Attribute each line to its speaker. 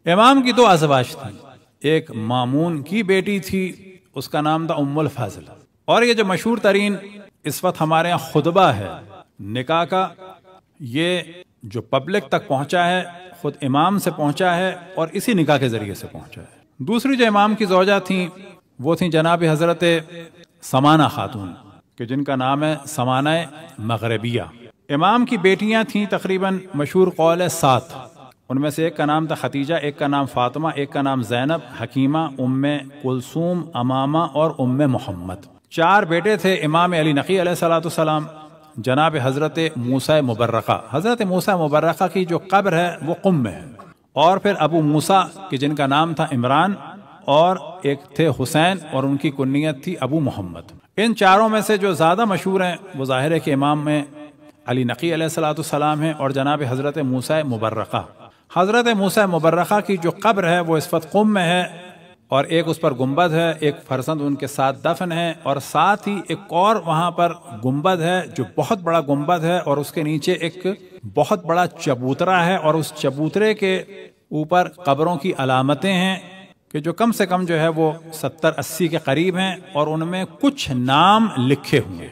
Speaker 1: امام کی دو ازواج تھیں، ایک مامون کی بیٹی تھی، اس کا نام تھا ام الفضل، اور یہ جو مشہور ترین اس وقت ہمارے یہاں خطبہ ہے نکاح کا، یہ جو پبلک تک پہنچا ہے خود امام سے پہنچا ہے اور اسی نکاح کے ذریعے سے پہنچا ہے۔ دوسری جو امام کی زوجہ تھیں وہ تھیں جناب حضرت سمانہ خاتون، کہ جن کا نام ہے سمانہ مغربیہ۔ امام کی بیٹیاں تھیں تقریباً مشہور قول ہے 7، ان میں سے ایک کا نام تھا ختیجہ، ایک کا نام فاطمہ، ایک کا نام زینب، حکیمہ، ام کلثوم، امامہ اور ام محمد۔ 4 بیٹے تھے امام علی نقی علیہ السلام، جناب حضرت موسیٰ مبرقہ۔ حضرت موسیٰ مبرقہ کی جو قبر ہے وہ قم میں ہے، اور پھر ابو موسیٰ کہ جن کا نام تھا عمران، اور ایک تھے حسین اور ان کی کنیت تھی ابو محمد۔ ان 4 میں سے جو زیادہ مشہور ہیں وہ ظاہر ہے کہ امام میں علی نقی علیہ السلام ہیں اور جناب حضرت موسیٰ مبرقہ۔ حضرت موسیٰ مبرقہ کی جو قبر ہے وہ اس وقت قم میں ہے، اور ایک اس پر گنبد ہے، ایک فرزند ان کے ساتھ دفن ہے، اور ساتھ ہی ایک اور وہاں پر گنبد ہے جو بہت بڑا گنبد ہے، اور اس کے نیچے ایک بہت بڑا چبوترا ہے، اور اس چبوترے کے اوپر قبروں کی علامتیں ہیں کہ جو کم سے کم جو ہے وہ 70-80 کے قریب ہیں، اور ان میں کچھ نام لکھے ہوئے ہیں۔